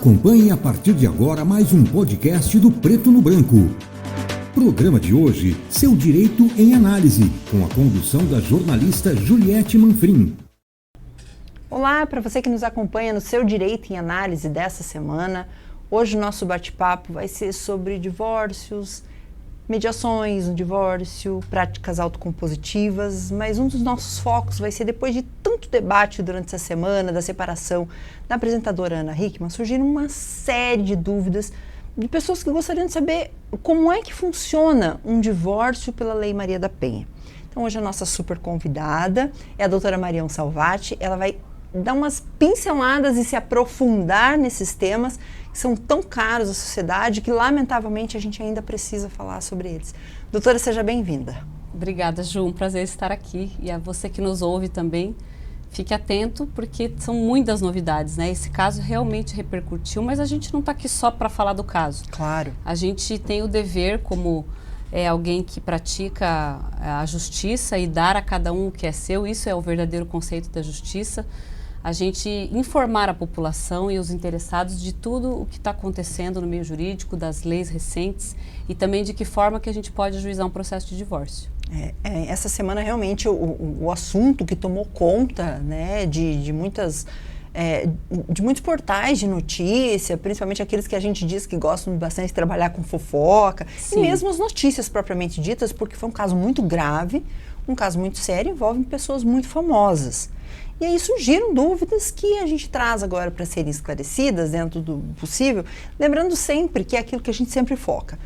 Acompanhe a partir de agora mais um podcast do Preto no Branco. Programa de hoje, Seu Direito em Análise, com a condução da jornalista Juliette Manfrim. Olá, para você que nos acompanha no Seu Direito em Análise dessa semana. Hoje o nosso bate-papo vai ser sobre divórcios, mediações no divórcio, práticas autocompositivas, mas um dos nossos focos vai ser, depois de tanto debate durante essa semana da separação da apresentadora Ana Hickman, surgiram uma série de dúvidas de pessoas que gostariam de saber como é que funciona um divórcio pela Lei Maria da Penha. Então hoje a nossa super convidada é a doutora Marião Salvati. Ela vai dar umas pinceladas e se aprofundar nesses temas que são tão caros à sociedade que, lamentavelmente, a gente ainda precisa falar sobre eles. Doutora, seja bem-vinda. Obrigada, Ju. Um prazer estar aqui. E a você que nos ouve também, fique atento, porque são muitas novidades, né? Esse caso realmente repercutiu, mas a gente não está aqui só para falar do caso. Claro. A gente tem o dever, como alguém que pratica a justiça e dar a cada um o que é seu, isso é o verdadeiro conceito da justiça, a gente informar a população e os interessados de tudo o que está acontecendo no meio jurídico, das leis recentes e também de que forma que a gente pode ajuizar um processo de divórcio. Essa semana realmente o assunto que tomou conta, né, de muitos portais de notícia, principalmente aqueles que a gente diz que gostam bastante de trabalhar com fofoca. Sim. E mesmo as notícias propriamente ditas, porque foi um caso muito grave, um caso muito sério, envolve pessoas muito famosas. E aí surgiram dúvidas que a gente traz agora para serem esclarecidas dentro do possível, lembrando sempre que é aquilo que a gente sempre foca.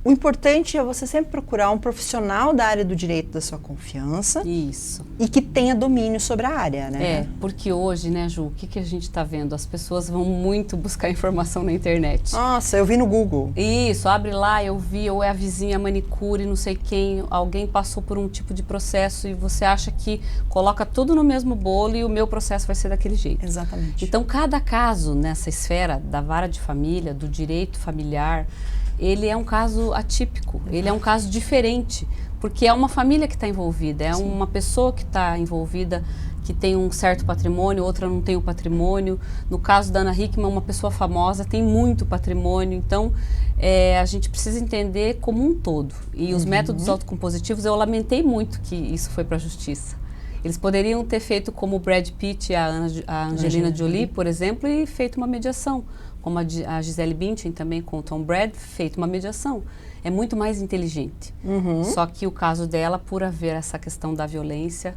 O importante é você sempre procurar um profissional da área do direito da sua confiança. Isso. E que tenha domínio sobre a área, né? Porque hoje, né, Ju, o que a gente está vendo? As pessoas vão muito buscar informação na internet. Nossa, eu vi no Google. Isso, abre lá, eu vi, ou é a vizinha manicure, não sei quem, alguém passou por um tipo de processo e você acha que coloca tudo no mesmo bolo e o meu processo vai ser daquele jeito. Exatamente. Então, cada caso nessa esfera da vara de família, do direito familiar, ele é um caso atípico, ele é um caso diferente, porque é uma família que está envolvida, é uma pessoa que está envolvida, que tem um certo patrimônio, outra não tem o patrimônio. No caso da Ana Hickman, uma pessoa famosa tem muito patrimônio, então a gente precisa entender como um todo. E os métodos autocompositivos, eu lamentei muito que isso foi para a justiça. Eles poderiam ter feito como o Brad Pitt e a Angelina Jolie, por exemplo, e feito uma mediação. Como a Gisele Bündchen também com o Tom Brady, feito uma mediação. É muito mais inteligente. Só que o caso dela, por haver essa questão da violência,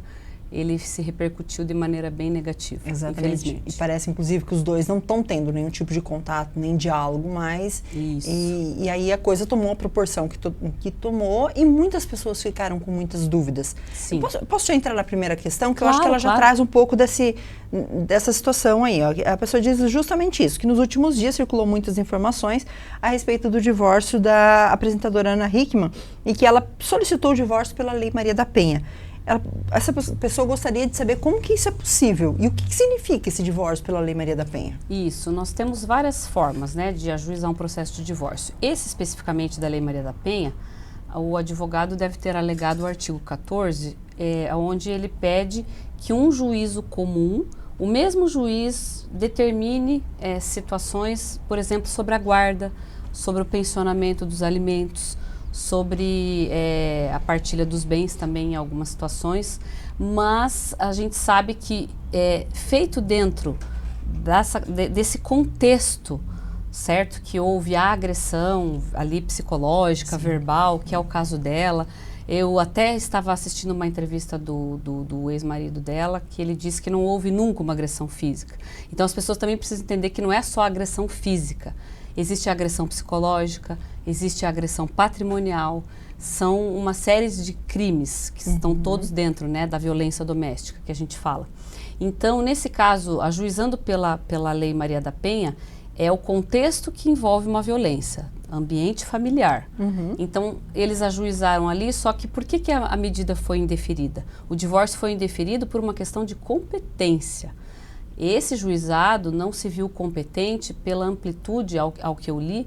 ele se repercutiu de maneira bem negativa. Exatamente. Infelizmente. E parece, inclusive, que os dois não estão tendo nenhum tipo de contato, nem diálogo mais. Isso. E aí a coisa tomou a proporção que tomou e muitas pessoas ficaram com muitas dúvidas. Sim. Posso já entrar na primeira questão? Que claro, eu acho que ela já traz um pouco dessa situação aí. Ó. A pessoa diz justamente isso, que nos últimos dias circulou muitas informações a respeito do divórcio da apresentadora Ana Hickman e que ela solicitou o divórcio pela Lei Maria da Penha. Essa pessoa gostaria de saber como que isso é possível e o que significa esse divórcio pela Lei Maria da Penha. Isso, nós temos várias formas, né, de ajuizar um processo de divórcio. Esse especificamente da Lei Maria da Penha, o advogado deve ter alegado o artigo 14, onde ele pede que um juízo comum, o mesmo juiz, determine situações, por exemplo, sobre a guarda, sobre o pensionamento dos alimentos, sobre a partilha dos bens também em algumas situações, mas a gente sabe que feito dentro desse contexto, certo, que houve a agressão ali psicológica, verbal, que é o caso dela. Eu até estava assistindo uma entrevista do ex-marido dela, que ele disse que não houve nunca uma agressão física. Então as pessoas também precisam entender que não é só agressão física. Existe a agressão psicológica, existe a agressão patrimonial, são uma série de crimes que estão todos dentro, né, da violência doméstica que a gente fala. Então, nesse caso, ajuizando pela Lei Maria da Penha, é o contexto que envolve uma violência, ambiente familiar. Então, eles ajuizaram ali, só que por que a medida foi indeferida? O divórcio foi indeferido por uma questão de competência. Esse juizado não se viu competente pela amplitude, ao que eu li.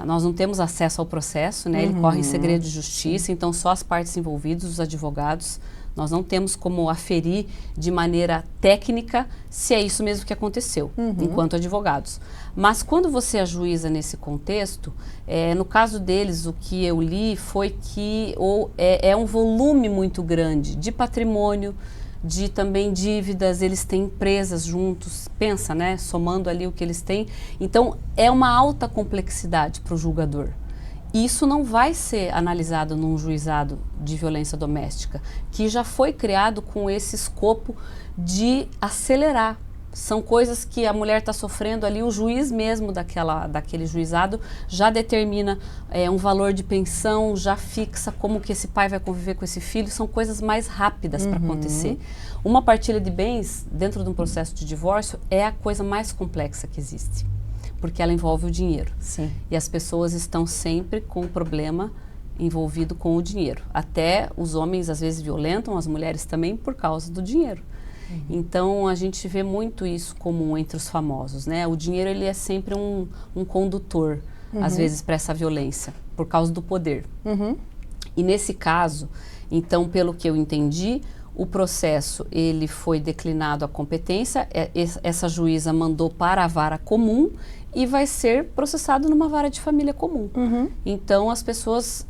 Nós não temos acesso ao processo, né? Ele corre em segredo de justiça, então só as partes envolvidas, os advogados, Nós não temos como aferir de maneira técnica se é isso mesmo que aconteceu, enquanto advogados. Mas quando você ajuiza nesse contexto, no caso deles, o que eu li foi que é um volume muito grande de patrimônio, de também dívidas, eles têm empresas juntos, pensa, né, somando ali o que eles têm. Então, é uma alta complexidade para o julgador. Isso não vai ser analisado num juizado de violência doméstica, que já foi criado com esse escopo de acelerar. São coisas que a mulher está sofrendo ali, o juiz mesmo daquele juizado já determina um valor de pensão, já fixa como que esse pai vai conviver com esse filho, são coisas mais rápidas para acontecer. Uma partilha de bens dentro de um processo de divórcio é a coisa mais complexa que existe, porque ela envolve o dinheiro. Sim. E as pessoas estão sempre com o problema envolvido com o dinheiro. Até os homens às vezes violentam as mulheres também por causa do dinheiro. Então, a gente vê muito isso comum entre os famosos, né? O dinheiro, ele é sempre um condutor, às vezes, para essa violência, por causa do poder. E nesse caso, então, pelo que eu entendi, o processo, ele foi declinado à competência, essa juíza mandou para a vara comum e vai ser processado numa vara de família comum. Então, as pessoas,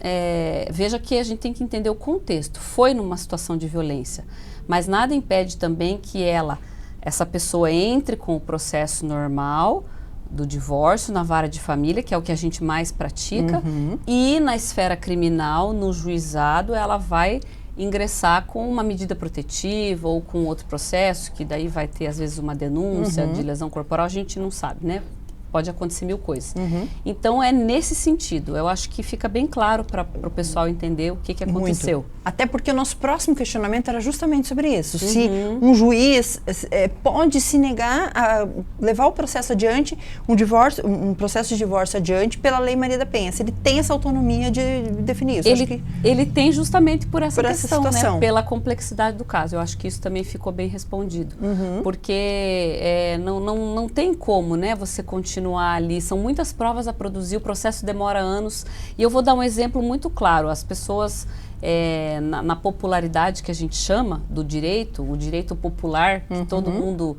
veja que a gente tem que entender o contexto. Foi numa situação de violência, mas nada impede também que essa pessoa entre com o processo normal do divórcio na vara de família, que é o que a gente mais pratica, e na esfera criminal, no juizado, ela vai ingressar com uma medida protetiva ou com outro processo, que daí vai ter às vezes uma denúncia de lesão corporal, a gente não sabe, né? Pode acontecer mil coisas. Então, é nesse sentido. Eu acho que fica bem claro para o pessoal entender o que aconteceu. Muito. Até porque o nosso próximo questionamento era justamente sobre isso. Se um juiz pode se negar a levar o processo adiante, um processo de divórcio adiante pela Lei Maria da Penha. Se ele tem essa autonomia de definir isso. Ele tem justamente por essa questão, situação, né? Pela complexidade do caso. Eu acho que isso também ficou bem respondido. Porque não tem como, né, você continuar ali, são muitas provas a produzir, o processo demora anos, e eu vou dar um exemplo muito claro. As pessoas, na popularidade que a gente chama do direito, o direito popular, que todo mundo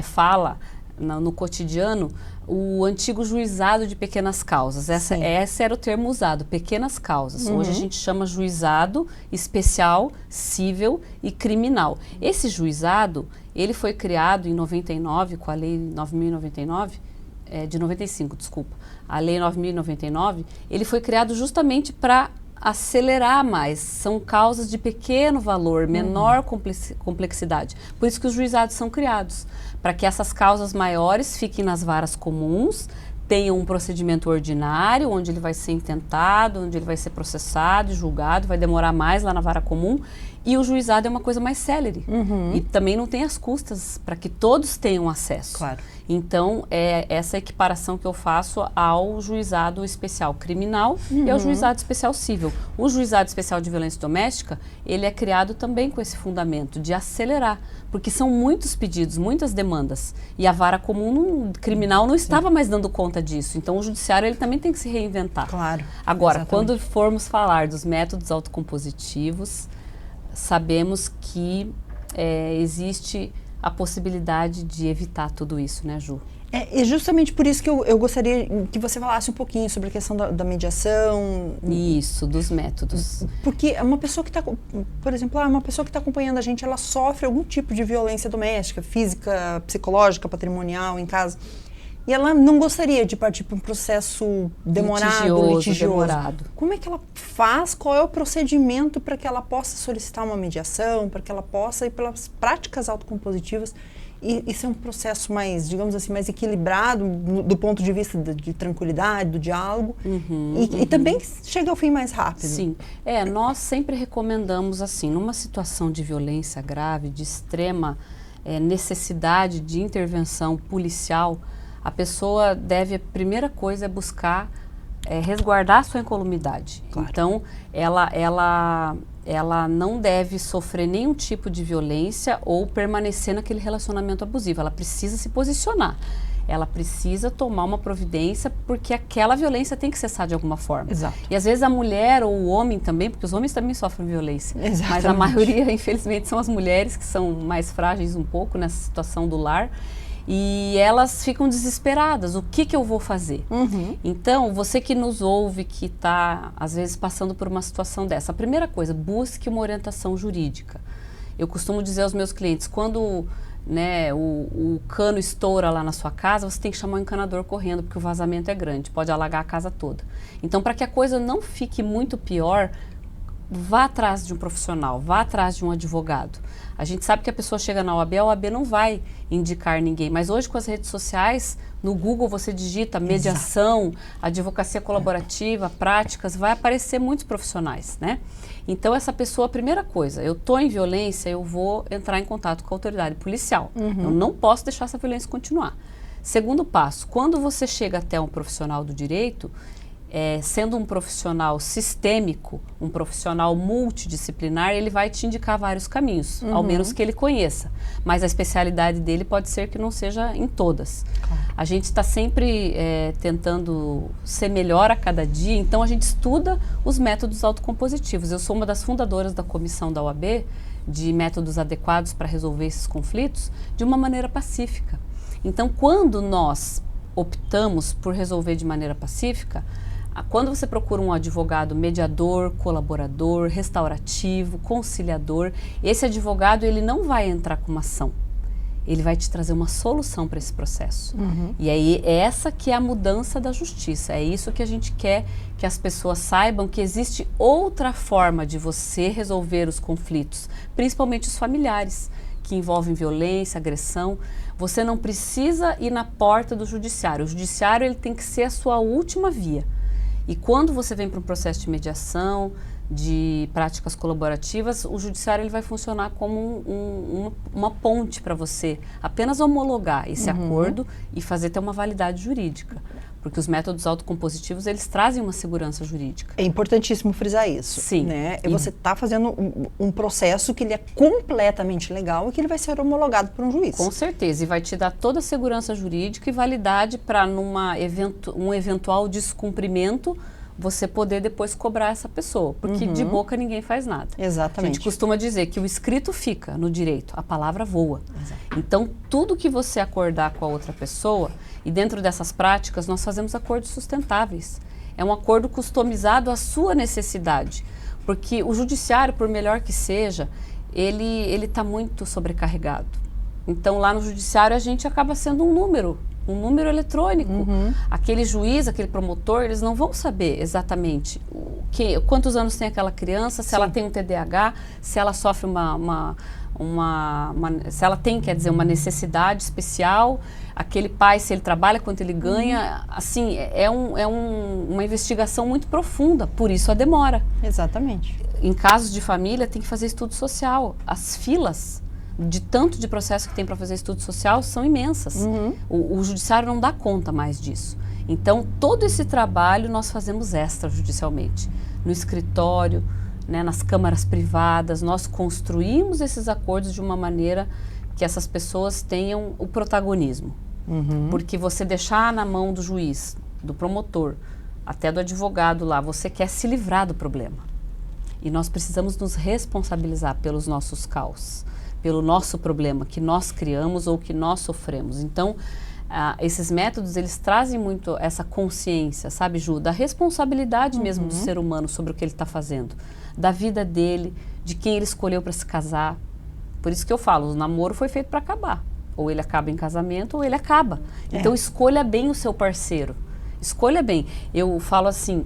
fala no cotidiano, o antigo juizado de pequenas causas, esse era o termo usado, pequenas causas. Hoje a gente chama juizado especial, cível e criminal. Esse juizado, ele foi criado em 99, com a Lei 9.099, de 95, desculpa. A Lei 9.099, ele foi criado justamente para acelerar mais. São causas de pequeno valor, menor complexidade. Por isso que os juizados são criados, para que essas causas maiores fiquem nas varas comuns, tenham um procedimento ordinário, onde ele vai ser intentado, onde ele vai ser processado e julgado, vai demorar mais lá na vara comum, e o juizado é uma coisa mais célere. E também não tem as custas para que todos tenham acesso. Claro. Então, é essa equiparação que eu faço ao juizado especial criminal e ao juizado especial cível. O juizado especial de violência doméstica, ele é criado também com esse fundamento de acelerar, porque são muitos pedidos, muitas demandas, e a vara comum criminal não estava mais dando conta disso. Então, o judiciário, ele também tem que se reinventar. Claro. Agora, Exatamente. quando formos falar dos métodos autocompositivos, sabemos que existe a possibilidade de evitar tudo isso, né, Ju? É justamente por isso que eu gostaria que você falasse um pouquinho sobre a questão da mediação. Isso, dos métodos. Porque uma pessoa que está, por exemplo, uma pessoa que está acompanhando a gente, ela sofre algum tipo de violência doméstica, física, psicológica, patrimonial, em casa. E ela não gostaria de partir para um processo litigioso. Demorado. Como é que ela faz? Qual é o procedimento para que ela possa solicitar uma mediação, para que ela possa ir pelas práticas autocompositivas e ser um processo mais, digamos assim, mais equilibrado do ponto de vista de tranquilidade, do diálogo, e também chega ao fim mais rápido? Sim. Nós sempre recomendamos, assim, numa situação de violência grave, de extrema necessidade de intervenção policial, a pessoa deve, a primeira coisa é buscar resguardar a sua incolumidade. Claro. Então, ela ela não deve sofrer nenhum tipo de violência ou permanecer naquele relacionamento abusivo. Ela precisa se posicionar. Ela precisa tomar uma providência, porque aquela violência tem que cessar de alguma forma. Exato. E às vezes a mulher ou o homem também, porque os homens também sofrem violência. Exatamente. Mas a maioria, infelizmente, são as mulheres que são mais frágeis um pouco nessa situação do lar. E elas ficam desesperadas. O que eu vou fazer? Então, você que nos ouve, que está, às vezes, passando por uma situação dessa, a primeira coisa, busque uma orientação jurídica. Eu costumo dizer aos meus clientes, quando o cano estoura lá na sua casa, você tem que chamar o encanador correndo, porque o vazamento é grande, pode alagar a casa toda. Então, para que a coisa não fique muito pior, vá atrás de um profissional, vá atrás de um advogado. A gente sabe que a pessoa chega na OAB, a OAB não vai indicar ninguém, mas hoje com as redes sociais, no Google você digita mediação, advocacia colaborativa, práticas, vai aparecer muitos profissionais, né? Então essa pessoa, a primeira coisa, eu estou em violência, eu vou entrar em contato com a autoridade policial. Eu não posso deixar essa violência continuar. Segundo passo, quando você chega até um profissional do direito, sendo um profissional sistêmico, um profissional multidisciplinar, ele vai te indicar vários caminhos, ao menos que ele conheça. Mas a especialidade dele pode ser que não seja em todas. Claro. A gente está sempre tentando ser melhor a cada dia, então a gente estuda os métodos autocompositivos. Eu sou uma das fundadoras da comissão da OAB, de métodos adequados para resolver esses conflitos, de uma maneira pacífica. Então, quando nós optamos por resolver de maneira pacífica, quando você procura um advogado mediador, colaborador, restaurativo, conciliador, esse advogado ele não vai entrar com uma ação, ele vai te trazer uma solução para esse processo. E aí essa que é a mudança da justiça, é isso que a gente quer que as pessoas saibam, que existe outra forma de você resolver os conflitos, principalmente os familiares, que envolvem violência, agressão. Você não precisa ir na porta do judiciário, o judiciário ele tem que ser a sua última via. E quando você vem para um processo de mediação, de práticas colaborativas, o judiciário ele vai funcionar como uma ponte para você apenas homologar esse acordo e fazer ter uma validade jurídica. Porque os métodos autocompositivos, eles trazem uma segurança jurídica. É importantíssimo frisar isso. Sim. Né? E você está fazendo um processo que ele é completamente legal e que ele vai ser homologado por um juiz. Com certeza. E vai te dar toda a segurança jurídica e validade para, um eventual descumprimento, você poder depois cobrar essa pessoa. Porque de boca ninguém faz nada. Exatamente. A gente costuma dizer que o escrito fica no direito, a palavra voa. Exato. Então, tudo que você acordar com a outra pessoa, e dentro dessas práticas nós fazemos acordos sustentáveis. É um acordo customizado à sua necessidade. Porque o judiciário, por melhor que seja, ele está muito sobrecarregado. Então, lá no judiciário, a gente acaba sendo um número eletrônico. Aquele juiz, aquele promotor, eles não vão saber exatamente quantos anos tem aquela criança, se ela tem um TDAH, se ela sofre se ela tem, quer dizer, uma necessidade especial, aquele pai, se ele trabalha, quanto ele ganha, assim, uma investigação muito profunda, por isso a demora. Exatamente. Em casos de família, tem que fazer estudo social. As filas de tanto de processo que tem para fazer estudo social são imensas. O judiciário não dá conta mais disso. Então, todo esse trabalho nós fazemos extrajudicialmente. No escritório, nas câmaras privadas, nós construímos esses acordos de uma maneira que essas pessoas tenham o protagonismo. Porque você deixar na mão do juiz, do promotor, até do advogado lá, você quer se livrar do problema. E nós precisamos nos responsabilizar pelos nossos caos, pelo nosso problema que nós criamos ou que nós sofremos. Então, esses métodos, eles trazem muito essa consciência, sabe, Ju, da responsabilidade mesmo do ser humano sobre o que ele está fazendo, da vida dele, de quem ele escolheu para se casar. Por isso que eu falo, o namoro foi feito para acabar. Ou ele acaba em casamento, ou ele acaba. Então, escolha bem o seu parceiro. Escolha bem. Eu falo assim,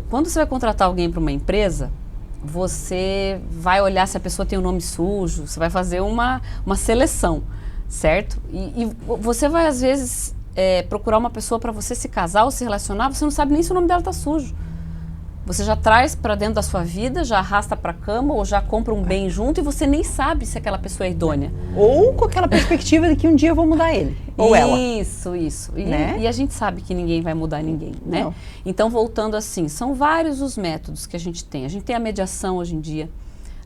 quando você vai contratar alguém para uma empresa, você vai olhar se a pessoa tem o nome sujo, você vai fazer uma seleção, certo? E você vai, às vezes, procurar uma pessoa para você se casar ou se relacionar, você não sabe nem se o nome dela está sujo. Você já traz para dentro da sua vida, já arrasta para a cama ou já compra um bem junto e você nem sabe se aquela pessoa é idônea. Ou com aquela perspectiva de que um dia eu vou mudar ele, ou ela. Isso. Né? E a gente sabe que ninguém vai mudar ninguém, né? Não. Então, voltando assim, são vários os métodos que a gente tem. A gente tem a mediação hoje em dia.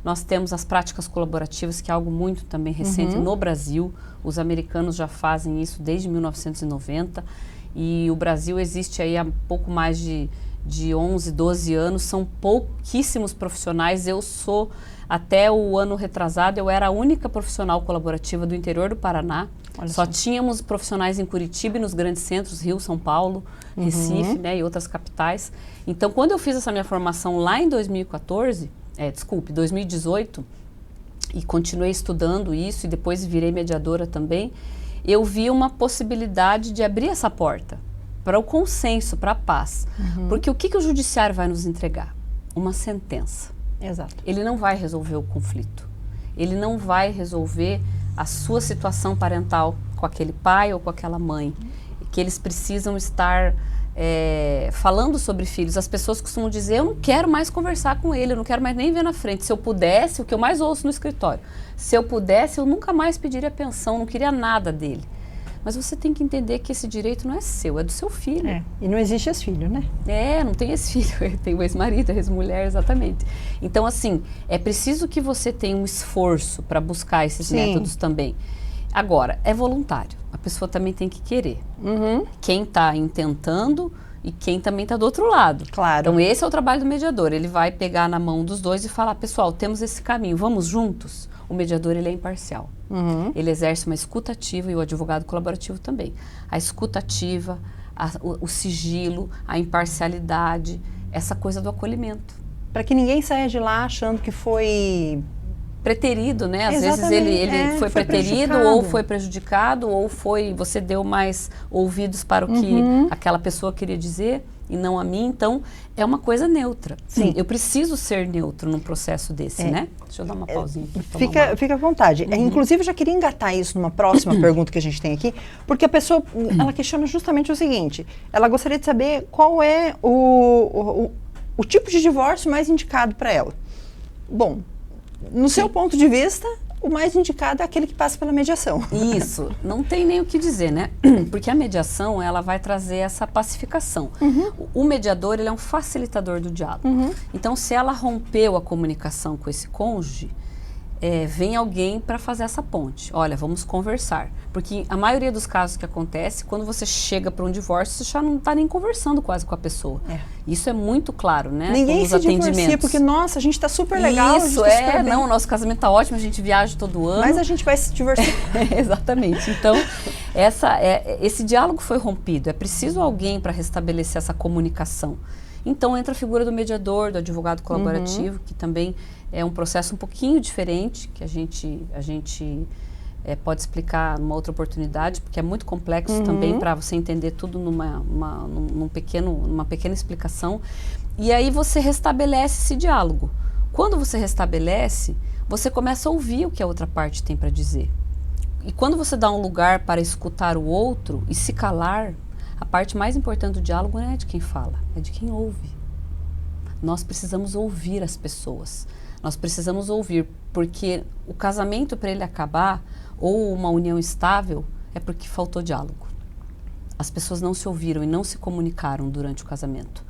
Nós temos as práticas colaborativas, que é algo muito também recente no Brasil. Os americanos já fazem isso desde 1990. E o Brasil existe aí há pouco mais de 11, 12 anos. São pouquíssimos profissionais. Eu sou, até o ano retrasado, eu era a única profissional colaborativa do interior do Paraná. Só tínhamos profissionais em Curitiba e nos grandes centros, Rio, São Paulo, Recife, né, e outras capitais. Então, quando eu fiz essa minha formação lá em 2018, e continuei estudando isso e depois virei mediadora também, eu vi uma possibilidade de abrir essa porta para o consenso, para a paz. Porque o que o judiciário vai nos entregar? Uma sentença. Exato. Ele não vai resolver o conflito. Ele não vai resolver a sua situação parental com aquele pai ou com aquela mãe. Que eles precisam estar falando sobre filhos. As pessoas costumam dizer, eu não quero mais conversar com ele, eu não quero mais nem ver na frente. Se eu pudesse, o que eu mais ouço no escritório, se eu pudesse, eu nunca mais pediria pensão, não queria nada dele. Mas você tem que entender que esse direito não é seu, é do seu filho. E não existe esse filho, né? Não tem esse filho, tem o ex-marido, a ex-mulher, exatamente. Então, assim, é preciso que você tenha um esforço para buscar esses métodos também. Agora, é voluntário, a pessoa também tem que querer. Quem está intentando e quem também está do outro lado. Claro. Então, esse é o trabalho do mediador, ele vai pegar na mão dos dois e falar, pessoal, temos esse caminho, vamos juntos? O mediador, ele é imparcial. Ele exerce uma escuta ativa e o advogado colaborativo também. A escuta ativa, o sigilo, a imparcialidade, essa coisa do acolhimento. Para que ninguém saia de lá achando que foi preterido, né? Às vezes ele foi preterido ou foi prejudicado ou você deu mais ouvidos para o que aquela pessoa queria dizer e não a mim. Então, é uma coisa neutra. Sim. Eu preciso ser neutro num processo desse, né? Deixa eu dar uma pausinha. Fica à vontade. Inclusive, eu já queria engatar isso numa próxima pergunta que a gente tem aqui, porque a pessoa, ela questiona justamente o seguinte, ela gostaria de saber qual é o tipo de divórcio mais indicado para ela. Bom, no seu ponto de vista, o mais indicado é aquele que passa pela mediação. Isso, não tem nem o que dizer, né? Porque a mediação, ela vai trazer essa pacificação. O mediador, ele é um facilitador do diálogo. Então, se ela rompeu a comunicação com esse cônjuge, vem alguém para fazer essa ponte. Olha, vamos conversar. Porque a maioria dos casos que acontece, quando você chega para um divórcio, você já não está nem conversando quase com a pessoa. Isso é muito claro, né? Ninguém se divorcia porque, nossa, a gente está super legal. Isso, não, o nosso casamento está ótimo, a gente viaja todo ano. Mas a gente vai se divorciar. Exatamente. Então, esse diálogo foi rompido. É preciso alguém para restabelecer essa comunicação. Então, entra a figura do mediador, do advogado colaborativo, que também é um processo um pouquinho diferente, que a gente pode explicar numa outra oportunidade, porque é muito complexo também para você entender tudo numa pequena explicação. E aí você restabelece esse diálogo. Quando você restabelece, você começa a ouvir o que a outra parte tem para dizer. E quando você dá um lugar para escutar o outro e se calar, a parte mais importante do diálogo não é de quem fala, é de quem ouve. Nós precisamos ouvir as pessoas. Nós precisamos ouvir, porque o casamento, para ele acabar, ou uma união estável, é porque faltou diálogo. As pessoas não se ouviram e não se comunicaram durante o casamento.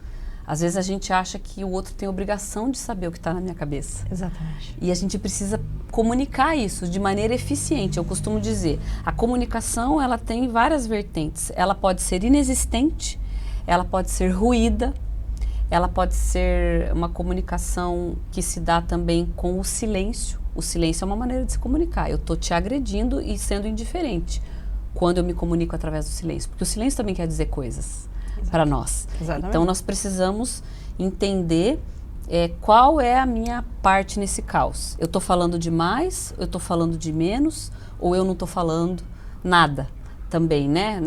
Às vezes a gente acha que o outro tem obrigação de saber o que está na minha cabeça. Exatamente. E a gente precisa comunicar isso de maneira eficiente. Eu costumo dizer, a comunicação, ela tem várias vertentes. Ela pode ser inexistente, ela pode ser ruída, ela pode ser uma comunicação que se dá também com o silêncio. O silêncio é uma maneira de se comunicar. Eu estou te agredindo e sendo indiferente quando eu me comunico através do silêncio. Porque o silêncio também quer dizer coisas para nós. Exatamente. Então, nós precisamos entender qual é a minha parte nesse caos. Eu estou falando de mais, eu estou falando de menos, ou eu não estou falando nada também, né?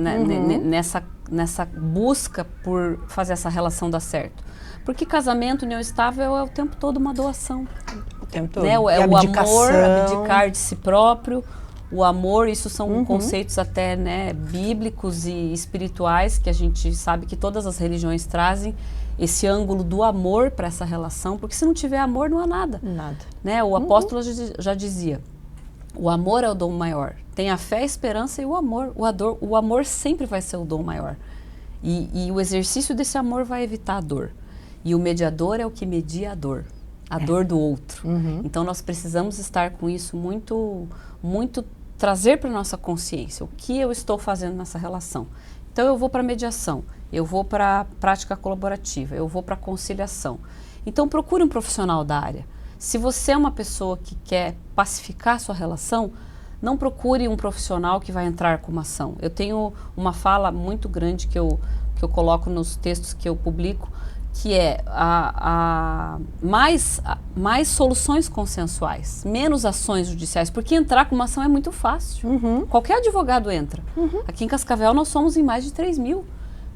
Nessa busca por fazer essa relação dar certo. Porque casamento, união estável, é o tempo todo uma doação. O tempo todo. Né? É o amor, abdicar de si próprio, o amor, isso são conceitos até, né, bíblicos e espirituais, que a gente sabe que todas as religiões trazem esse ângulo do amor para essa relação, porque se não tiver amor, não há nada. Nada. Né? O apóstolo já dizia, o amor é o dom maior. Tem a fé, a esperança e o amor. O amor sempre vai ser o dom maior. E o exercício desse amor vai evitar a dor. E o mediador é o que media a dor do outro. Então nós precisamos estar com isso muito trazer para nossa consciência o que eu estou fazendo nessa relação. Então eu vou para a mediação, eu vou para a prática colaborativa, eu vou para a conciliação. Então procure um profissional da área. Se você é uma pessoa que quer pacificar a sua relação, não procure um profissional que vai entrar com uma ação. Eu tenho uma fala muito grande que eu coloco nos textos que eu publico, que é mais soluções consensuais, menos ações judiciais, porque entrar com uma ação é muito fácil. Qualquer advogado entra. Aqui em Cascavel nós somos em mais de 3.000.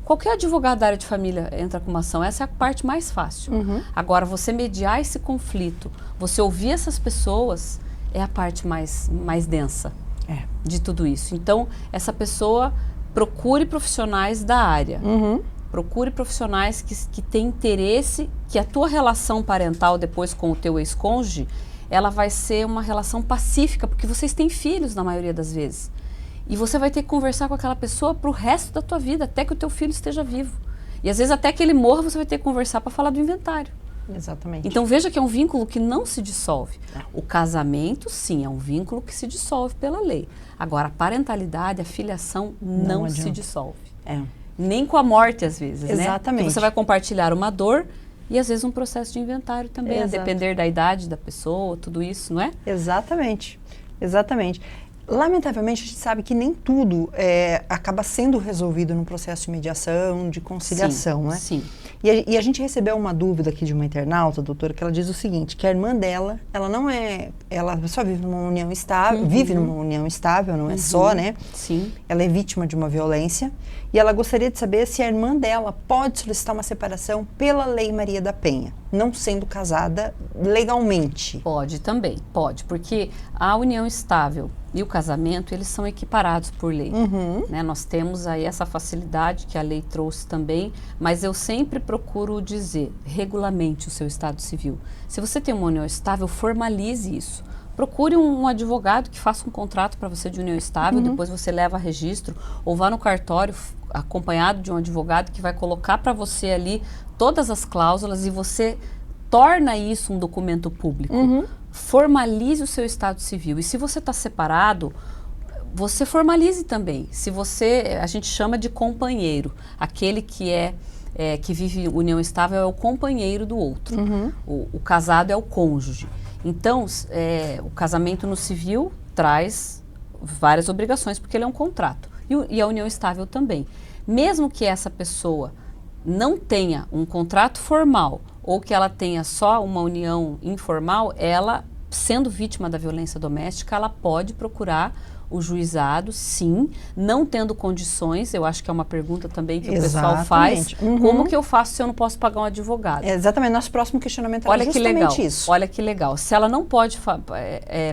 Qualquer advogado da área de família entra com uma ação, essa é a parte mais fácil. Agora, você mediar esse conflito, você ouvir essas pessoas, é a parte mais densa de tudo isso. Então, essa pessoa procure profissionais da área. Procure profissionais que têm interesse, que a tua relação parental depois com o teu ex-cônjuge, ela vai ser uma relação pacífica, porque vocês têm filhos na maioria das vezes. E você vai ter que conversar com aquela pessoa para o resto da tua vida, até que o teu filho esteja vivo. E às vezes até que ele morra, você vai ter que conversar para falar do inventário. Exatamente. Então veja que é um vínculo que não se dissolve. O casamento, sim, é um vínculo que se dissolve pela lei. Agora, a parentalidade, a filiação não se dissolve. Nem com a morte, às vezes, Exatamente. Né? Você vai compartilhar uma dor e, às vezes, um processo de inventário também, a depender da idade da pessoa, tudo isso, não é? Exatamente. Lamentavelmente, a gente sabe que nem tudo acaba sendo resolvido no processo de mediação, de conciliação, né? Sim. E a gente recebeu uma dúvida aqui de uma internauta, doutora, que ela diz o seguinte, que a irmã dela, ela só vive numa união estável, não é só, né? Sim. Ela é vítima de uma violência e ela gostaria de saber se a irmã dela pode solicitar uma separação pela Lei Maria da Penha, não sendo casada legalmente. Pode também, pode, porque a união estável e o casamento, eles são equiparados por lei. Né? Nós temos aí essa facilidade que a lei trouxe também, mas eu sempre procuro dizer, regulamente o seu estado civil. Se você tem uma união estável, formalize isso. Procure um advogado que faça um contrato para você de união estável, depois você leva a registro, ou vá no cartório acompanhado de um advogado que vai colocar para você ali todas as cláusulas e você torna isso um documento público. Formalize o seu estado civil. E se você está separado, você formalize também. Se você, a gente chama de companheiro, aquele que vive união estável é o companheiro do outro. O casado é o cônjuge. Então, o casamento no civil traz várias obrigações, porque ele é um contrato. E a união estável também. Mesmo que essa pessoa não tenha um contrato formal ou que ela tenha só uma união informal, ela, sendo vítima da violência doméstica, ela pode procurar o juizado, sim, não tendo condições. Eu acho que é uma pergunta também que o pessoal faz. Como que eu faço se eu não posso pagar um advogado? Exatamente, nosso próximo questionamento é justamente isso. Olha que legal. Se ela não pode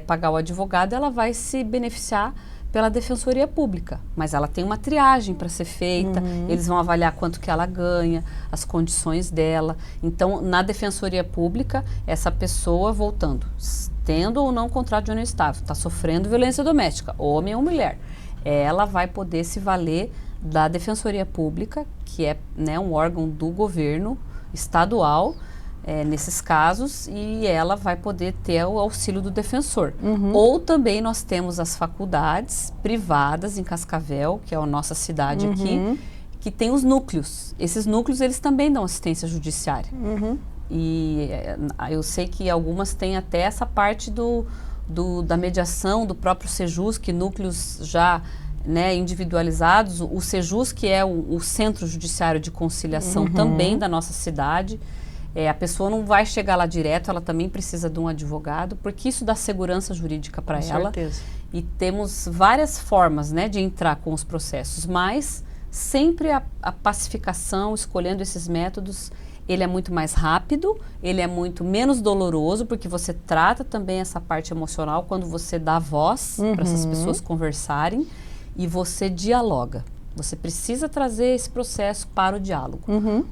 pagar o advogado, ela vai se beneficiar pela Defensoria Pública, mas ela tem uma triagem para ser feita, eles vão avaliar quanto que ela ganha, as condições dela. Então, na Defensoria Pública, essa pessoa, voltando, tendo ou não contrato de união estável, está sofrendo violência doméstica, homem ou mulher, ela vai poder se valer da Defensoria Pública, que é, né, um órgão do governo estadual, nesses casos, e ela vai poder ter o auxílio do defensor. Ou também nós temos as faculdades privadas em Cascavel, que é a nossa cidade aqui, que tem os núcleos. Esses núcleos, eles também dão assistência judiciária. E eu sei que algumas têm até essa parte da mediação, do próprio Sejus, que núcleos já, né, individualizados. O Sejus, que é o Centro Judiciário de Conciliação também da nossa cidade. A pessoa não vai chegar lá direto, ela também precisa de um advogado, porque isso dá segurança jurídica para ela. Certeza. E temos várias formas, né, de entrar com os processos, mas sempre a pacificação, escolhendo esses métodos, ele é muito mais rápido, ele é muito menos doloroso, porque você trata também essa parte emocional quando você dá voz para essas pessoas conversarem e você dialoga. Você precisa trazer esse processo para o diálogo,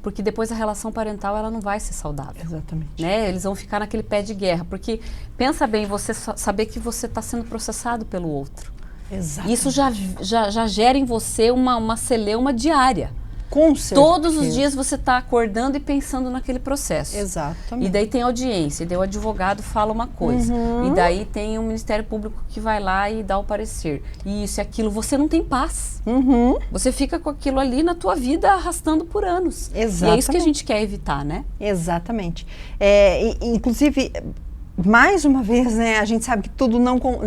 porque depois a relação parental ela não vai ser saudável. Exatamente. Né? Eles vão ficar naquele pé de guerra, porque pensa bem, você saber que você está sendo processado pelo outro. Exatamente. Isso já gera em você uma celeuma diária. Com certeza. Todos os dias você está acordando e pensando naquele processo. Exatamente. E daí tem audiência, e daí o advogado fala uma coisa. E daí tem o Ministério Público que vai lá e dá o parecer. E isso e aquilo, você não tem paz. Você fica com aquilo ali na tua vida arrastando por anos. Exatamente. E é isso que a gente quer evitar, né? Exatamente. Inclusive, mais uma vez, né, a gente sabe que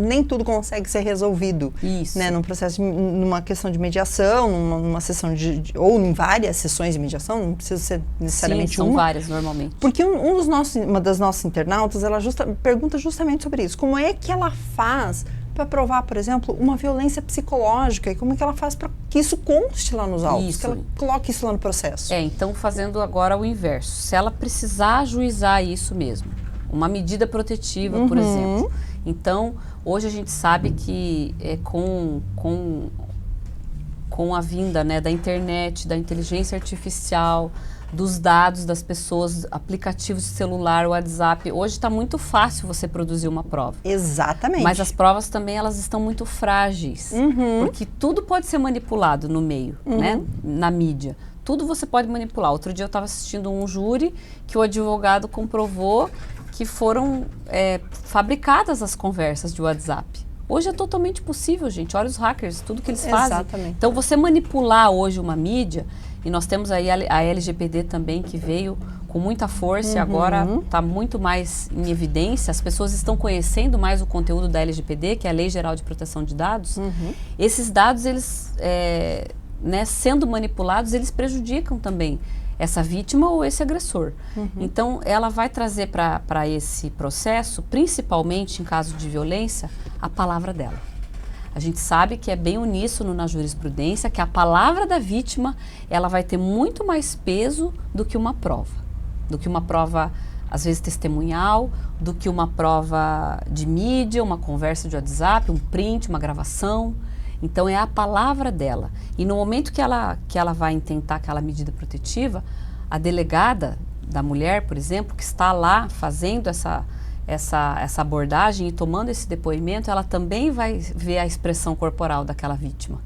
nem tudo consegue ser resolvido. Isso. Né, num processo, numa questão de mediação, numa sessão ou em várias sessões de mediação, não precisa ser necessariamente são uma. várias normalmente. Porque uma das nossas internautas, ela pergunta justamente sobre isso. Como é que ela faz para provar, por exemplo, uma violência psicológica? E como é que ela faz para que isso conste lá nos autos? Que ela coloque isso lá no processo? Então fazendo agora o inverso. Se ela precisar ajuizar isso mesmo, uma medida protetiva, por exemplo. Então, hoje a gente sabe que com a vinda, né, da internet, da inteligência artificial, dos dados das pessoas, aplicativos de celular, WhatsApp, hoje está muito fácil você produzir uma prova. Exatamente. Mas as provas também, elas estão muito frágeis, porque tudo pode ser manipulado no meio, né, na mídia. Tudo você pode manipular. Outro dia eu estava assistindo um júri que o advogado comprovou que foram fabricadas as conversas de WhatsApp. Hoje é totalmente possível, gente. Olha os hackers, tudo que eles fazem. Exatamente. Então, você manipular hoje uma mídia, e nós temos aí a LGPD também, que veio com muita força e agora está muito mais em evidência. As pessoas estão conhecendo mais o conteúdo da LGPD, que é a Lei Geral de Proteção de Dados. Esses dados, eles, né, sendo manipulados, eles prejudicam também essa vítima ou esse agressor. Então, ela vai trazer para esse processo, principalmente em caso de violência, a palavra dela. A gente sabe que é bem uníssono na jurisprudência, que a palavra da vítima, ela vai ter muito mais peso do que uma prova, às vezes testemunhal, do que uma prova de mídia, uma conversa de WhatsApp, um print, uma gravação. Então, é a palavra dela. E no momento que ela vai intentar aquela medida protetiva, a delegada da mulher, por exemplo, que está lá fazendo essa abordagem e tomando esse depoimento, ela também vai ver a expressão corporal daquela vítima.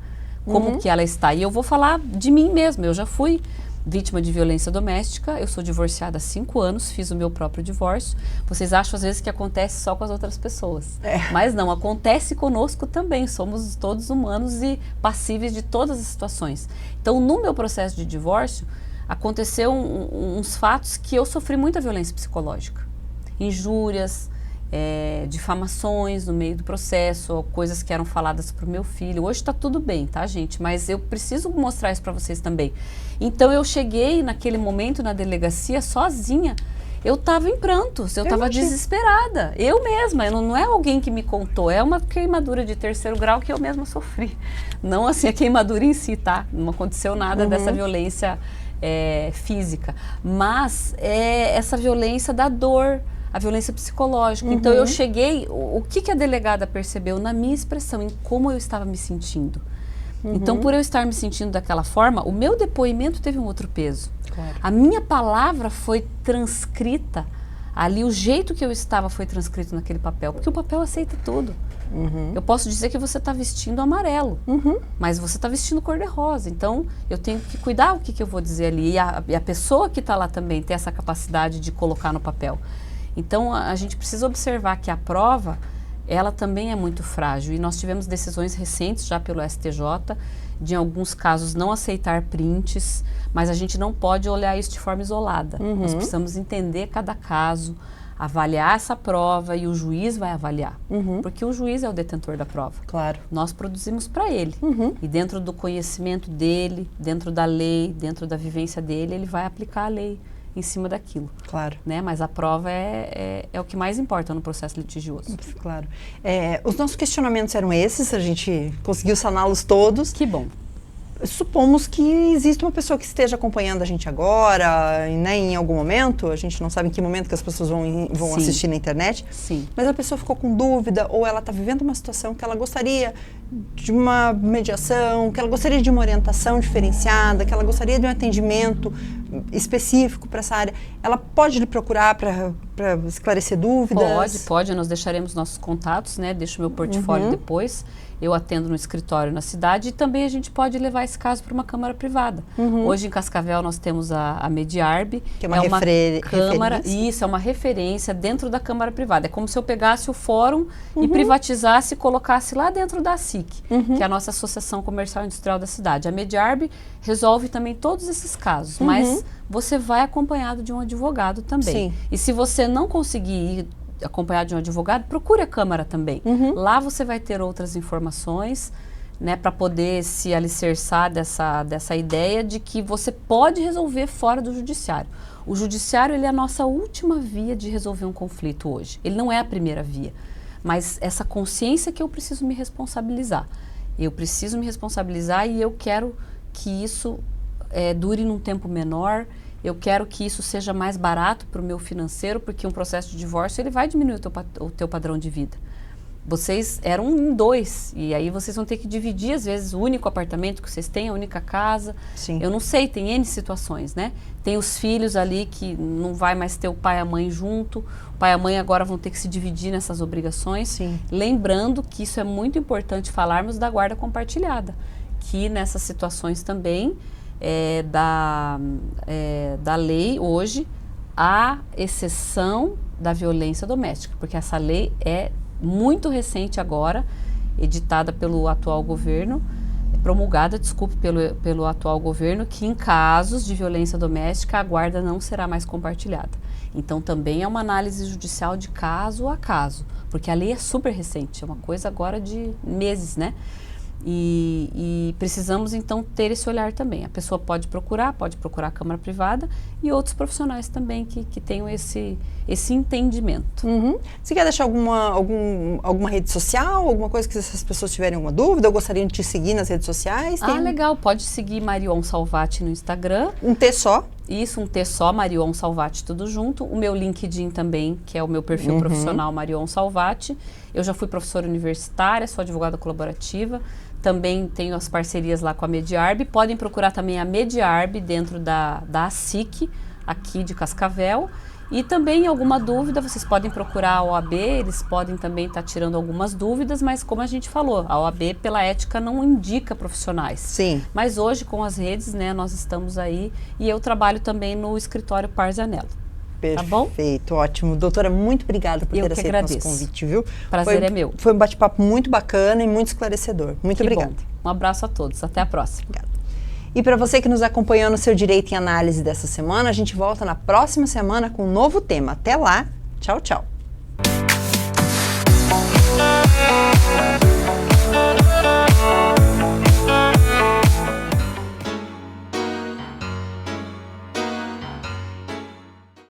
Como que ela está. E eu vou falar de mim mesma. Eu já fui vítima de violência doméstica, eu sou divorciada há 5 anos, fiz o meu próprio divórcio. Vocês acham às vezes que acontece só com as outras pessoas. Mas não, acontece conosco também. Somos todos humanos e passíveis de todas as situações. Então, no meu processo de divórcio, aconteceu uns fatos que eu sofri muita violência psicológica. Injúrias, difamações no meio do processo, ou coisas que eram faladas para o meu filho. Hoje está tudo bem, tá, gente? Mas eu preciso mostrar isso para vocês também. Então, eu cheguei naquele momento na delegacia sozinha. Eu estava em prantos, eu estava desesperada. Eu mesma, não é alguém que me contou, é uma queimadura de 3º grau que eu mesma sofri. Não assim a queimadura em si, tá? Não aconteceu nada dessa violência física. Mas é essa violência da dor, a violência psicológica. Então, eu cheguei, o que a delegada percebeu na minha expressão, em como eu estava me sentindo. Então, por eu estar me sentindo daquela forma, o meu depoimento teve um outro peso. Claro. A minha palavra foi transcrita, ali o jeito que eu estava foi transcrito naquele papel, porque o papel aceita tudo. Eu posso dizer que você está vestindo amarelo, mas você está vestindo cor-de-rosa. Então, eu tenho que cuidar o que eu vou dizer ali. E a pessoa que está lá também tem essa capacidade de colocar no papel. Então, a gente precisa observar que a prova, ela também é muito frágil. E nós tivemos decisões recentes já pelo STJ, de em alguns casos não aceitar prints, mas a gente não pode olhar isso de forma isolada. Nós precisamos entender cada caso, avaliar essa prova e o juiz vai avaliar. Porque o juiz é o detentor da prova. Claro. Nós produzimos para ele. E dentro do conhecimento dele, dentro da lei, dentro da vivência dele, ele vai aplicar a lei em cima daquilo. Claro. Né? Mas a prova é o que mais importa no processo litigioso. Claro. Os nossos questionamentos eram esses, a gente conseguiu saná-los todos. Que bom. supomos que existe uma pessoa que esteja acompanhando a gente agora, né, em algum momento, a gente não sabe em que momento que as pessoas vão assistir na internet, Sim. Mas a pessoa ficou com dúvida ou ela está vivendo uma situação que ela gostaria de uma mediação, que ela gostaria de uma orientação diferenciada, que ela gostaria de um atendimento específico para essa área. Ela pode lhe procurar para esclarecer dúvidas? Pode. Nós deixaremos nossos contatos, né? Deixo meu portfólio depois. Eu atendo no escritório na cidade e também a gente pode levar esse caso para uma câmara privada. Hoje em Cascavel nós temos a Mediarb, que é uma câmara, referência. Isso, é uma referência dentro da câmara privada. É como se eu pegasse o fórum e privatizasse e colocasse lá dentro da SIC, que é a nossa Associação Comercial e Industrial da cidade. A Mediarb resolve também todos esses casos, mas você vai acompanhado de um advogado também. Sim. E se você não conseguir ir acompanhado de um advogado, procure a Câmara também. Lá você vai ter outras informações, né, para poder se alicerçar dessa ideia de que você pode resolver fora do judiciário. O judiciário, ele é a nossa última via de resolver um conflito hoje. Ele não é a primeira via, mas essa consciência que eu preciso me responsabilizar. Eu preciso me responsabilizar e eu quero que isso dure num tempo menor. Eu quero que isso seja mais barato para o meu financeiro, porque um processo de divórcio ele vai diminuir o teu padrão de vida. Vocês eram em 2, e aí vocês vão ter que dividir, às vezes, o único apartamento que vocês têm, a única casa. Sim. Eu não sei, tem N situações, né? Tem os filhos ali que não vai mais ter o pai e a mãe junto. O pai e a mãe agora vão ter que se dividir nessas obrigações. Sim. Lembrando que isso é muito importante falarmos da guarda compartilhada, que nessas situações também da lei hoje, a exceção da violência doméstica, porque essa lei é muito recente agora, editada pelo atual governo, promulgada, pelo atual governo, que em casos de violência doméstica a guarda não será mais compartilhada. Então também é uma análise judicial de caso a caso, porque a lei é super recente, é uma coisa agora de meses, né? E precisamos então ter esse olhar também. A pessoa pode procurar a Câmara Privada e outros profissionais também que tenham esse entendimento. Você quer deixar alguma rede social, alguma coisa que essas pessoas tiverem alguma dúvida ou gostariam de te seguir nas redes sociais? Legal, pode seguir Marion Salvati no Instagram. Um T só? Isso, um T só, Marion Salvati, tudo junto. O meu LinkedIn também, que é o meu perfil profissional Marion Salvati. Eu já fui professora universitária, sou advogada colaborativa. Também tenho as parcerias lá com a Mediarb. Podem procurar também a Mediarb dentro da ASIC, aqui de Cascavel. E também alguma dúvida, vocês podem procurar a OAB, eles podem também estar tirando algumas dúvidas, mas como a gente falou, a OAB pela ética não indica profissionais. Sim. Mas hoje com as redes, né, nós estamos aí e eu trabalho também no escritório Parzanello. Perfeito, tá bom? Ótimo. Doutora, muito obrigada por ter aceito o nosso convite, viu? Prazer é meu. Foi um bate-papo muito bacana e muito esclarecedor. Muito obrigada. Um abraço a todos. Até a próxima. Obrigada. E para você que nos acompanhou no Seu Direito em Análise dessa semana, a gente volta na próxima semana com um novo tema. Até lá. Tchau, tchau.